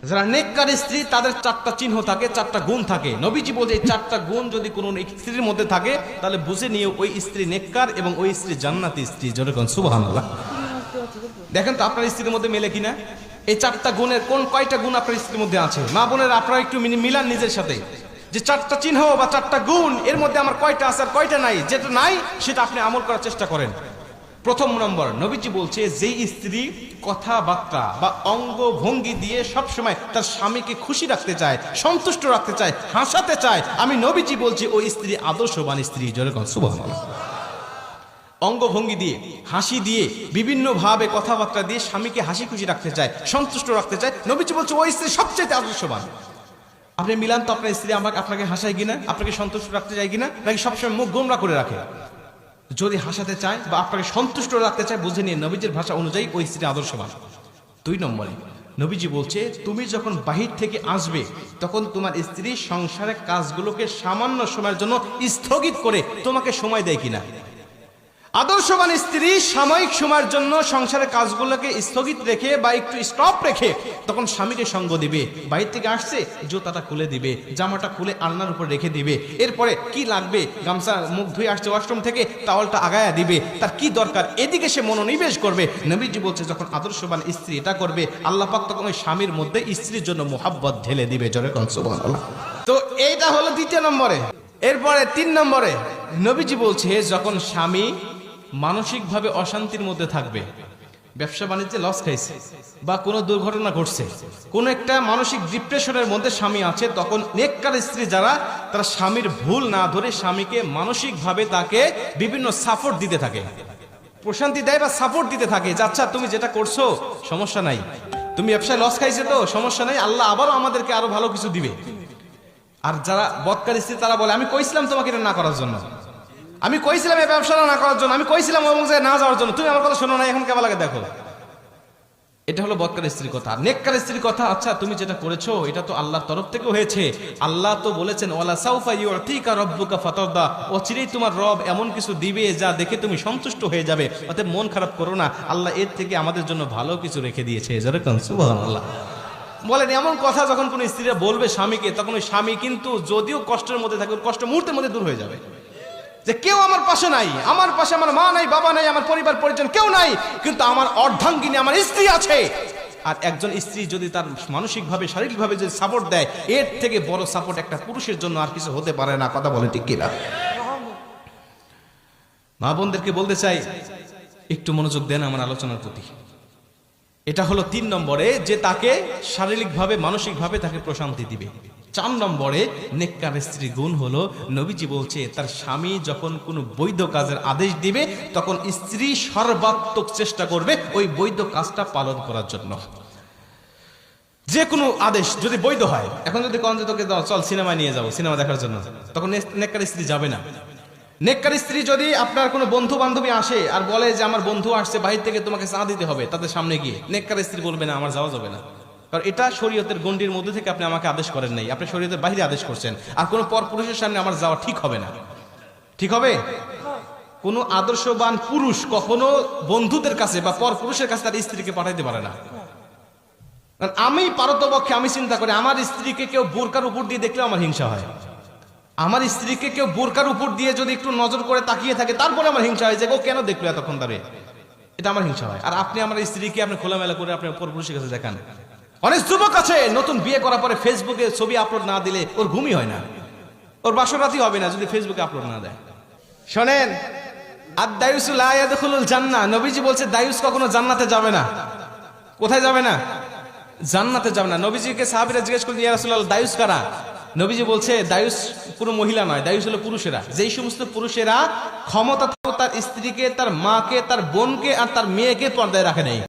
যারা নেককার স্ত্রী তাদের চারটা চিহ্ন থাকে, চারটা গুণ থাকে। নবীজি বলছে এই চারটা গুণ যদি কোনো স্ত্রীর মধ্যে থাকে তাহলে বুঝে নিয়ে ওই স্ত্রী নেককার এবং ওই স্ত্রী জান্নাতি স্ত্রী। যেরকম সুবহানাল্লাহ। দেখেন তো আপনার স্ত্রীর মধ্যে মেলে কিনা এই চারটা গুণের কয়টা গুণ আপনার স্ত্রীর মধ্যে আছে। মা বোনেরা আপনারা একটু মিলান নিজের সাথে, যে চারটা চিহ্ন বা চারটা গুণ এর মধ্যে আমার কয়টা আছে আর কয়টা নাই। যেটা নাই সেটা আপনি আমল করার চেষ্টা করেন। প্রথম নম্বর, নবীজি বলছে যেই স্ত্রী কথাবার্তা বা অঙ্গ ভঙ্গি দিয়ে সবসময় তার স্বামীকে খুশি রাখতে চায়, সন্তুষ্ট রাখতে চায়, হাসাতে চায়, আমি নবীজি বলছি ওই স্ত্রী আদর্শবান স্ত্রী। যেরকম সুবহানাল্লাহ। অঙ্গভঙ্গি দিয়ে, হাসি দিয়ে, বিভিন্ন ভাবে কথাবার্তা দিয়ে স্বামীকে হাসি খুশি রাখতে চায়, সন্তুষ্ট রাখতে চায়, নবীজি বলছে ওই স্ত্রী সবচেয়ে আদর্শবান। আপনি মিলান তো আপনার স্ত্রী আপনাকে হাসায় কিনা, আপনাকে সন্তুষ্ট রাখতে চায় কিনা, নাকি সবসময় মুখ গোমরা করে রাখে। যদি হাসাতে চায় বা আপনাকে সন্তুষ্ট রাখতে চায় বুঝে নিয়ে নবীজির ভাষা অনুযায়ী ওই স্ত্রী আদর্শবান। 2 নম্বরে নবীজি বলছে তুমি যখন বাহির থেকে আসবে তখন তোমার স্ত্রী সংসারের কাজগুলোকে সামান্য সময়ের জন্য স্থগিত করে তোমাকে সময় দেয় কিনা। আদর্শবান স্ত্রী সাময়িক সময়ের জন্য সংসারের কাজগুলোকে স্থগিত রেখে বা একটু স্টপ রেখে তখন স্বামীকে সঙ্গ দিবে। বাইরে থেকে আসছে জুতাটা খুলে দিবে, জামাটা খুলে আলনার উপর রেখে দিবে, এরপরে কি লাগবে গামছা মুখ ধুয়ে আসছে ওয়াশরুম থেকে টাওয়ালটা আগায়া দিবে, তার কি দরকার এদিকে সে মনোনিবেশ করবে। নবীজি বলছে যখন আদর্শবান স্ত্রী এটা করবে আল্লাহ পাক তখন ওই স্বামীর মধ্যে স্ত্রীর জন্য মোহাব্বত ঢেলে দিবে। জোরে কোন সুবহানাল্লাহ। তো এইটা হলো 2 নম্বরে। এরপরে 3 নম্বরে নবীজি বলছে যখন স্বামী মানসিকভাবে অশান্তির মধ্যে থাকবে, ব্যবসা বাণিজ্যে লস খাইছে বা কোনো দুর্ঘটনা ঘটছে, কোনো একটা মানসিক ডিপ্রেশনের মধ্যে স্বামী আছে, তখন নেককার স্ত্রী যারা তারা স্বামীর ভুল না ধরে স্বামীকে মানসিকভাবে তাকে বিভিন্ন সাপোর্ট দিতে থাকে, প্রশান্তি দেয় বা সাপোর্ট দিতে থাকে যে আচ্ছা তুমি যেটা করছো সমস্যা নাই, তুমি ব্যবসায় লস খাইছে তো সমস্যা নাই, আল্লাহ আবারও আমাদেরকে আরো ভালো কিছু দিবে। আর যারা বদকার স্ত্রী তারা বলে আমি কইছিলাম তোমাকে এটা না করার জন্য, আমি কইছিলাম এই ব্যবসাটা না করার জন্য, আমি কইছিলাম ওই জায়গায় না যাওয়ার জন্য, তুমি আমার কথা শোনো না, এখন কেমন লাগে দেখো। এটা হলো বদকার স্ত্রীর কথা। নেককার স্ত্রীর কথা আচ্ছা তুমি যেটা করেছো এটা তো আল্লাহর তরফ থেকে হয়েছে, আল্লাহ তো বলেছেন ওয়ালা সাউফা ইউতিকা রাব্বুকা ফাতারদা, অচিরেই তোমার রব এমন কিছু দিবে যা দেখে তুমি সন্তুষ্ট হয়ে যাবে, অতএব মন খারাপ করো না, আল্লাহ এর থেকে আমাদের জন্য ভালো কিছু রেখে দিয়েছে। যেরকম সুবহানাল্লাহ। বলেন এমন কথা যখন কোন স্ত্রীরা বলবে স্বামীকে তখন ওই স্বামী কিন্তু যদিও কষ্টের মধ্যে থাকে কষ্ট মুহূর্তের মধ্যে দূর হয়ে যাবে, যে কেউ আমার পাশে নাই, আমার পাশে আমার মা নাই, বাবা নাই, আমার পরিবার পরিজন কেউ নাই, কিন্তু আমার অর্ধাঙ্গিনী আমার স্ত্রী আছে। আর একজন স্ত্রী যদি তার মানসিকভাবে শারীরিকভাবে যদি সাপোর্ট দেয় এর থেকে বড় সাপোর্ট একটা পুরুষের জন্য আর কিছু হতে পারে না। কথা বলে ঠিক কিনা? মা বোনদেরকে বলতে চাই একটু মনোযোগ দেন আমার আলোচনার প্রতি। এটা হলো 3 নম্বরে যে তাকে শারীরিকভাবে মানসিকভাবে তাকে প্রশান্তি দিবে। 4 নম্বরে নেককার স্ত্রী গুণ হলো নবীজি বলছে তার স্বামী যখন কোনো বৈধ কাজের আদেশ দিবে তখন স্ত্রী সর্বাত্মক চেষ্টা করবে ওই বৈধ কাজটা পালন করার জন্য। যে কোনো আদেশ যদি বৈধ হয়, এখন যদি কোন যে তোকে চল সিনেমা নিয়ে যাবো, সিনেমা দেখার জন্য, তখন নেককার স্ত্রী যাবে না। নেককার স্ত্রী যদি আপনার কোনো বন্ধু বান্ধবী আসে আর বলে যে আমার বন্ধু আসছে বাহির থেকে তোমাকে চা দিতে হবে, তাদের সামনে গিয়ে নেককার স্ত্রী বলবে না আমার যাওয়া যাবে না, কারণ এটা শরীয়তের গণ্ডির মধ্যে থেকে আপনি আমাকে আদেশ করেন নাই, আপনি শরীয়তের বাইরে আদেশ করছেন, আর কোনো পর পুরুষের সামনে আমার যাওয়া ঠিক হবে না। ঠিক হবে? কোনো আদর্শবান পুরুষ কখনো বন্ধুদের কাছে বা পর পুরুষের কাছে তার স্ত্রীকে পাঠাইতে পারে না। আমি পারতপক্ষে আমি চিন্তা করি আমার স্ত্রীকে কেউ বোরকার উপর দিয়ে দেখলেও আমার হিংসা হয়, আমার স্ত্রীকে কেউ বোরকার উপর দিয়ে যদি একটু নজর করে তাকিয়ে থাকে তারপরে আমার হিংসা হয় যে ও কেন দেখলো এতক্ষণ ধরে, এটা আমার হিংসা হয়। আর আপনি আমার স্ত্রীকে আপনি খোলামেলা করে আপনি পরপুরুষের কাছে দেখান। অনেক যুবক আছে নতুন বিয়ে করার পরে ফেসবুকে ছবি আপলোড না দিলে ওর ঘুমই হয় না, ওর বাসরাতই হবে না যদি ফেসবুকে আপলোড না দেয়। শোনেন, আদ-দায়ুসু লা ইয়াদখুলুল জান্নাহ, নবীজি বলছে দায়ুস কখনো জান্নাতে যাবে না। কোথায় যাবে না? জান্নাতে যাবে না। নবীজিকে সাহাবীরা জিজ্ঞেস করলেন ইয়া রাসূলুল্লাহ দায়ুস কারা? নবীজি বলছে দায়ুস কোনো মহিলা নয়, দায়ুস হলো পুরুষেরা। যেই সমস্ত পুরুষেরা ক্ষমতা তার স্ত্রীকে, তার মাকে, তার বোনকে আর তার মেয়েকে পর্দায় রাখে নাই।